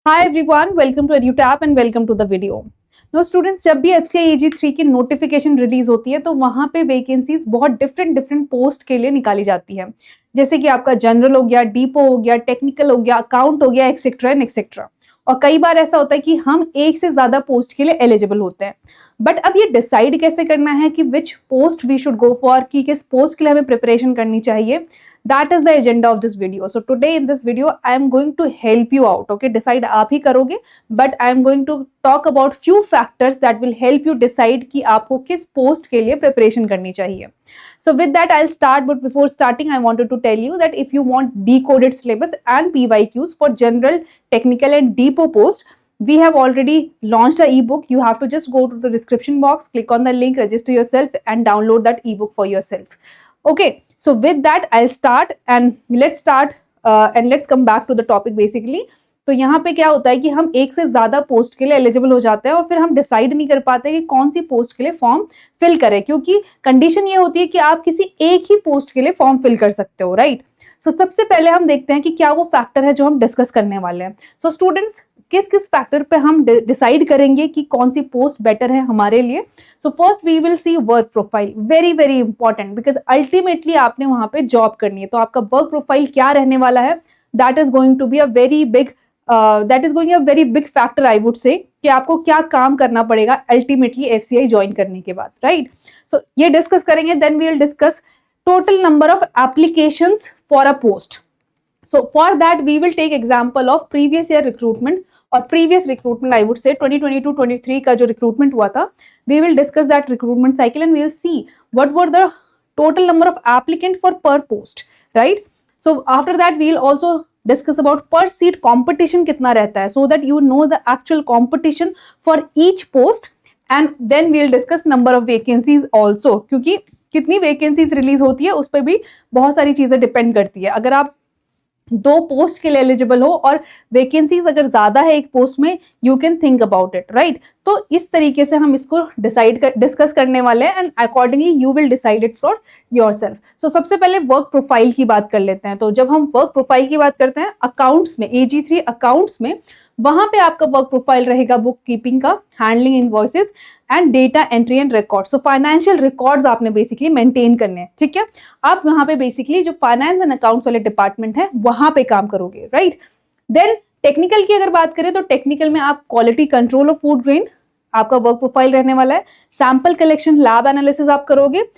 Hi everyone, welcome to EduTap and welcome to the video. Now students, जब भी FCI AG3 की notification release होती है तो वहां पे वैकेंसीज बहुत डिफरेंट पोस्ट के लिए निकाली जाती है, जैसे कि आपका जनरल हो गया, डीपो हो गया, टेक्निकल हो गया, अकाउंट हो गया, एक्सेट्रा एंड एक्सेट्रा। और कई बार ऐसा होता है कि हम एक से ज्यादा पोस्ट के लिए एलिजिबल होते हैं, बट अब ये डिसाइड कैसे करना है कि which post we should go for, कि किस पोस्ट के लिए हमें प्रिपरेशन करनी चाहिए। That is the agenda of this video. So today in this video I am going to help you out. Okay, decide आप ही करोगे, but I am going to talk about few factors that will help you decide कि आपको किस post के लिए preparation करनी चाहिए. So with that I'll start, but before starting I wanted to tell you that if you want decoded syllabus and PYQs for general, technical and depot post, we have already launched a ebook. You have to just go to the description box, click on the link, register yourself and download that ebook for yourself. Okay, so with that I'll start and let's come back to the topic basically. तो यहाँ पे क्या होता है कि हम एक से ज्यादा पोस्ट के लिए एलिजिबल हो जाते हैं और फिर हम डिसाइड नहीं कर पाते कि कौन सी पोस्ट के लिए फॉर्म फिल करें, क्योंकि कंडीशन ये होती है कि आप किसी एक ही पोस्ट के लिए फॉर्म फिल कर सकते हो, राइट। सो सबसे पहले हम देखते हैं कि क्या वो फैक्टर है जो हम डिस्कस करने वाले हैं। सो स्टूडेंट्स, किस किस फैक्टर पे हम डिसाइड करेंगे कि कौन सी पोस्ट बेटर है हमारे लिए। So first we will see work profile, very very important, because ultimately आपने वहां पे जॉब करनी है, तो आपका वर्क प्रोफाइल क्या रहने वाला है, that is going to be a very big factor, I would say, कि आपको क्या काम करना पड़ेगा अल्टीमेटली FCI ज्वाइन करने के बाद, राइट। सो ये डिस्कस करेंगे। Then we will discuss total number of applications for a post. So for that we will take example of previous year recruitment, or previous recruitment I would say 2022-23 का जो recruitment हुआ था, we will discuss that recruitment cycle and we will see what were the total number of applicant for per post, right? So after that we will also discuss about per seat competition कितना रहता है, so that you know the actual competition for each post. And then we will discuss number of vacancies also, क्योंकि कितनी vacancies release होती है उस पर भी बहुत सारी चीजें डिपेंड करती है। अगर आप दो पोस्ट के लिए एलिजिबल हो और वैकेंसीज अगर ज्यादा है एक पोस्ट में, you can think about it, right. तो इस तरीके से हम इसको डिस्कस करने वाले हैं and accordingly you will decide it for yourself. So सबसे पहले वर्क प्रोफाइल की बात कर लेते हैं। तो जब हम वर्क प्रोफाइल की बात करते हैं अकाउंट्स में, AG3 अकाउंट्स में, वहां पे आपका वर्क प्रोफाइल रहेगा बुक कीपिंग का, handling invoices and data entry and record. So financial records आपने बेसिकली मेंटेन करने हैं, ठीक है। आप वहां पे बेसिकली जो फाइनेंस एंड अकाउंट्स वाले डिपार्टमेंट है वहां पे काम करोगे, राइट। देन टेक्निकल की अगर बात करें तो टेक्निकल में आप quality control of food grain आपका वर्क प्रोफाइल रहने वाला है, सैंपल कलेक्शन, लैब एनालिसिस आप करोगे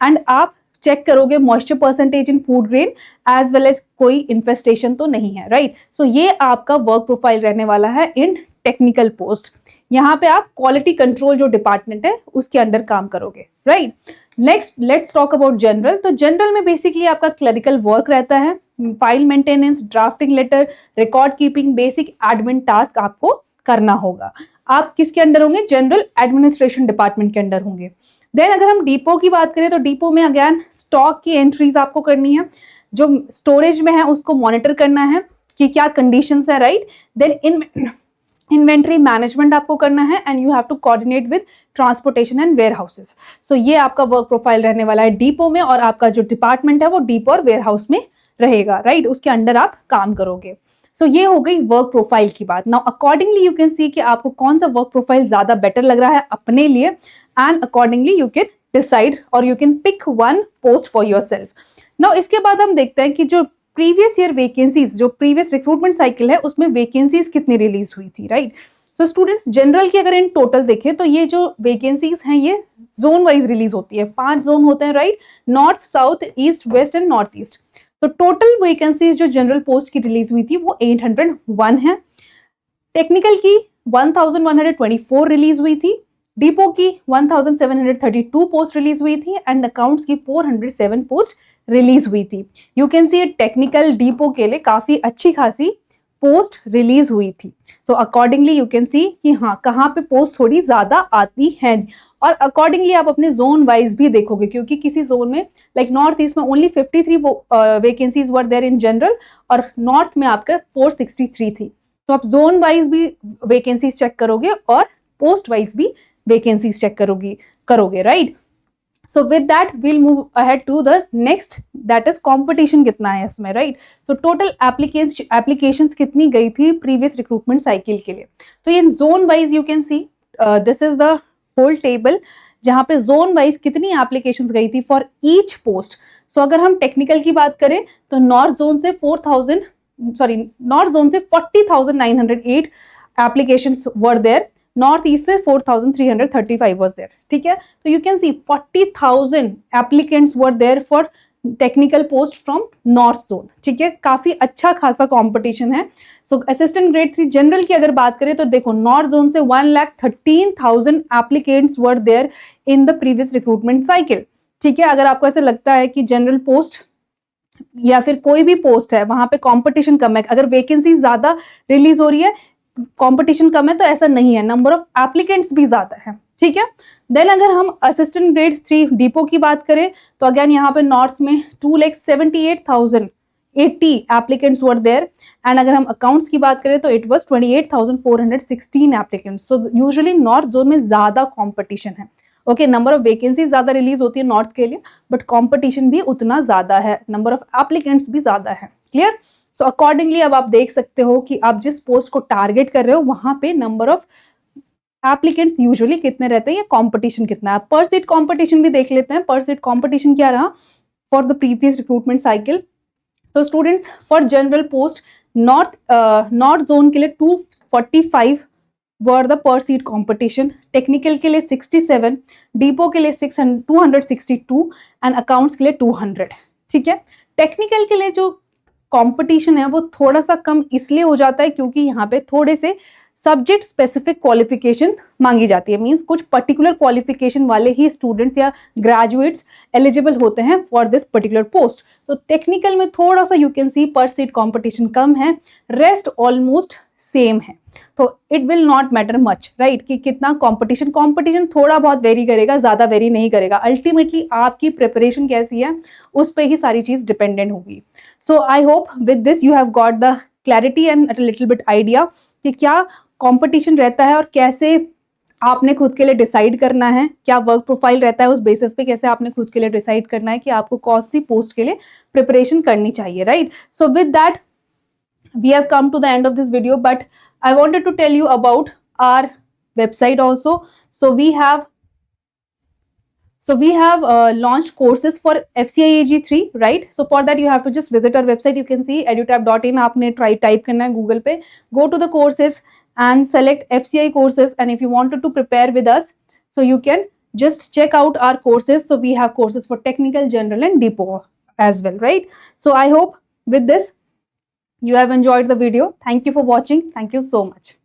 एंड आप चेक करोगे moisture percentage in food grain as well as कोई इन्फेस्टेशन तो नहीं है, राइट। सो ये आपका वर्क प्रोफाइल रहने वाला है इन टेक्निकल पोस्ट। यहाँ पे आप क्वालिटी कंट्रोल जो डिपार्टमेंट है उसके अंडर काम करोगे, right. Next let's talk about general. तो जनरल में बेसिकली आपका क्लरिकल वर्क रहता है, file maintenance, drafting letter, record keeping, basic admin task आपको करना होगा। आप किसके अंडर होंगे? जनरल एडमिनिस्ट्रेशन डिपार्टमेंट के अंडर होंगे। देन अगर हम डिपो की बात करें तो डिपो में अगेन स्टॉक की एंट्रीज आपको करनी है, जो स्टोरेज में है उसको मॉनिटर करना है कि क्या कंडीशंस है, राइट। देन इन्वेंट्री मैनेजमेंट आपको करना है and you have to coordinate with transportation and warehouses. So ये आपका वर्क प्रोफाइल रहने वाला है डिपो में, और आपका जो डिपार्टमेंट है वो डिपो और वेयर हाउस में रहेगा, राइट। उसके अंडर आप काम करोगे। सो ये हो गई वर्क प्रोफाइल की बात। नाउ अकॉर्डिंगली यू कैन सी कि आपको कौन सा वर्क प्रोफाइल ज्यादा बेटर लग रहा है अपने लिए, and accordingly you can decide और you can pick one post for yourself. Now इसके बाद हम देखते हैं कि जो प्रीवियस ईयर वैकेंसीज, जो प्रीवियस रिक्रूटमेंट साइकिल है उसमें वैकेंसीज कितनी रिलीज हुई थी, राइट। सो स्टूडेंट्स, जनरल की अगर इन टोटल देखें तो ये जो वैकेंसीज हैं ये जोन वाइज रिलीज होती है। 5 जोन होते हैं, right, north, south, east, west and north east. तो टोटल वैकेंसीज जो जनरल पोस्ट की रिलीज हुई थी वो 801 है। टेक्निकल की 1124 रिलीज हुई थी, डिपो की 1732 पोस्ट रिलीज हुई थी एंड अकाउंट्स की 407 पोस्ट रिलीज हुई थी। You can C technical depot के लिए काफी अच्छी खासी पोस्ट रिलीज हुई थी। तो अकॉर्डिंगली यू कैन सी कि हाँ कहाँ पे पोस्ट थोड़ी ज्यादा आती है, और अकॉर्डिंगली आप अपने जोन वाइज भी देखोगे, क्योंकि किसी जोन में लाइक नॉर्थ ईस्ट में only 53 vacancies were there in general और नॉर्थ में आपका 463 थी। तो आप जोन वाइज भी वैकेंसीज चेक करोगे और पोस्ट वाइज भी वैकेंसीज चेक करोगे, right. So with that we'll move ahead to the next, that is competition कितना है इसमें, right? So total applications कितनी गई थी previous recruitment cycle के लिए. तो ये zone wise you can see, this is the whole table जहाँ पे zone wise कितनी applications गई थी for each post. So अगर हम technical की बात करें तो north zone से 40,908 applications were there. North east से 4,335 was there. ठीक है, तो you can see 40,000 applicants were there for technical post from north zone. ठीक है, काफी अच्छा खासा कंपटीशन है. सो असिस्टेंट ग्रेड 3 जनरल की अगर बात करें तो देखो नॉर्थ जोन से 1,13,000 applicants were there in the previous recruitment cycle. ठीक है, अगर आपको ऐसे लगता है कि जनरल पोस्ट या फिर कोई भी पोस्ट है वहां पे कंपटीशन कम है, अगर वैकेंसी ज्यादा रिलीज हो रही है, कंपटीशन कम है, तो ऐसा नहीं है, नंबर ऑफ एप्लीकेंट्स भी ज्यादा है. ठीक है, देन अगर हम असिस्टेंट ग्रेड 3 डिपो की बात करें तो अगेन यहाँ पे नॉर्थ में 2,78,080 एप्लीकेंट्स वर देयर. एंड अगर हम अकाउंट्स की बात करें तो it was 28,416 applicants. So usually north zone में ज्यादा कॉम्पिटिशन है. ओके, नंबर ऑफ वैकेंसी ज्यादा रिलीज होती है नॉर्थ के लिए, बट कॉम्पिटिशन भी उतना ज्यादा है, नंबर ऑफ एप्लीकेंट्स भी ज्यादा है. क्लियर? सो अकॉर्डिंगली अब आप देख सकते हो कि आप जिस पोस्ट को टारगेट कर रहे हो वहां पे नंबर ऑफ एप्लीकेंट्स यूजुअली कितने रहते हैं या कंपटीशन कितना है. पर सीट कंपटीशन भी देख लेते हैं. पर सीट कंपटीशन क्या रहा for the previous recruitment cycle. तो students for general post north zone के लिए 245 were the per seat competition, technical के लिए 67, डिपो के लिए 262 एंड अकाउंट्स के लिए 200. ठीक है, टेक्निकल के लिए जो कंपटीशन है वो थोड़ा सा कम इसलिए हो जाता है क्योंकि यहाँ पे थोड़े से सब्जेक्ट स्पेसिफिक क्वालिफिकेशन मांगी जाती है. मींस कुछ पर्टिकुलर क्वालिफिकेशन वाले ही स्टूडेंट्स या ग्रेजुएट्स एलिजिबल होते हैं फॉर दिस पर्टिकुलर पोस्ट. तो टेक्निकल में थोड़ा सा यू कैन सी पर सीट कंपटीशन कम है, रेस्ट ऑलमोस्ट सेम है. तो it will not matter much, right, कि कितना कंपटीशन थोड़ा बहुत वेरी करेगा, ज्यादा वेरी नहीं करेगा. अल्टीमेटली आपकी प्रिपरेशन कैसी है उस पर ही सारी चीज डिपेंडेंट होगी. So I hope with this you have got the clarity and a little bit idea कि क्या कंपटीशन रहता है और कैसे आपने खुद के लिए डिसाइड करना है, क्या वर्क प्रोफाइल रहता है, उस बेसिस पे कैसे आपने खुद के लिए डिसाइड करना है कि आपको कौन सी पोस्ट के लिए प्रिपरेशन करनी चाहिए, right. So with that we have come to the end of this video, but I wanted to tell you about our website also. So we have launched courses for FCI AG3, right? So for that you have to just visit our website. You can see edutab.in. आपने type करना है Google पे, go to the courses and select FCI courses. And if you wanted to prepare with us, so you can just check out our courses. So we have courses for technical, general and depot as well, right? So I hope with this you have enjoyed the video. Thank you for watching. Thank you so much.